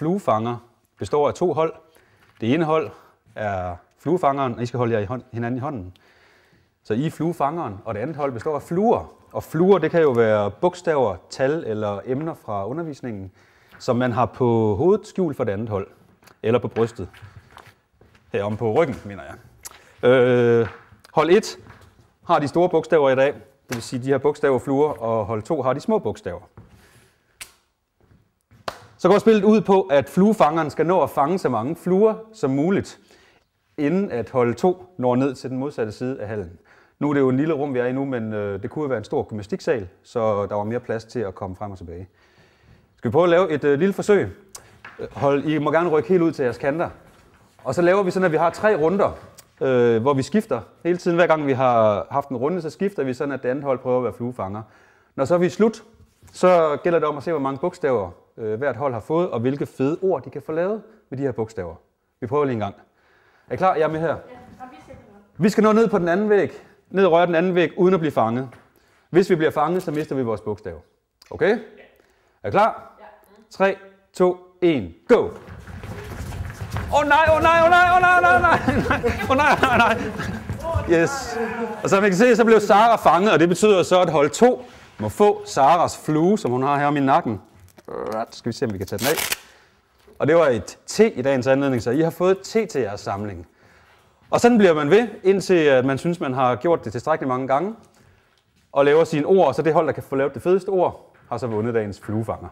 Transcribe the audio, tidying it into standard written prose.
fluefanger består af 2 hold. Det ene hold er fluefangeren, og I skal holde jer hinanden i hånden. Så I er fluefangeren, og det andet hold består af fluer. Og fluer, det kan jo være bogstaver, tal eller emner fra undervisningen, som man har på hovedet skjult for det andet hold. Eller på brystet. Herom på ryggen, mener jeg. Hold 1 har de store bogstaver i dag. Det vil sige, de her bogstaver fluer, og hold 2 har de små bogstaver. Så går spillet ud på, at fluefangeren skal nå at fange så mange fluer som muligt, inden at hold 2 når ned til den modsatte side af hallen. Nu er det jo en lille rum, vi er i nu, men det kunne være en stor gymnastiksal, så der var mere plads til at komme frem og tilbage. Skal vi prøve at lave et lille forsøg? I må gerne rykke helt ud til jeres kanter. Og så laver vi sådan, at vi har 3 runder, hvor vi skifter. Hele tiden, hver gang vi har haft en runde, så skifter vi sådan, at det andet hold prøver at være fluefanger. Når så er vi slut, så gælder det om at se, hvor mange bogstaver hvert hold har fået, og hvilke fede ord de kan få lavet med de her bogstaver. Vi prøver lige en gang. Er I klar? Jeg er med her. Vi skal nå ned på den anden væg. Ned og røre den anden væg, uden at blive fanget. Hvis vi bliver fanget, så mister vi vores bogstav. Okay? Er I klar? 3, 2, 1, go! Åh nej, åh nej, åh nej, åh nej, åh nej, åh nej, åh nej. Yes. Og som I kan se, så blev Sara fanget, og det betyder så, at hold 2 må få Saras flue, som hun har her om i nakken. Skal vi se, om vi kan tage den af. Og det var et T i dagens anledning, så I har fået et T til jeres samling. Og sådan bliver man ved, indtil at man synes, man har gjort det tilstrækkeligt mange gange, og laver sine ord, og så det hold, der kan få lavet det fedeste ord, har så vundet dagens fluefanger.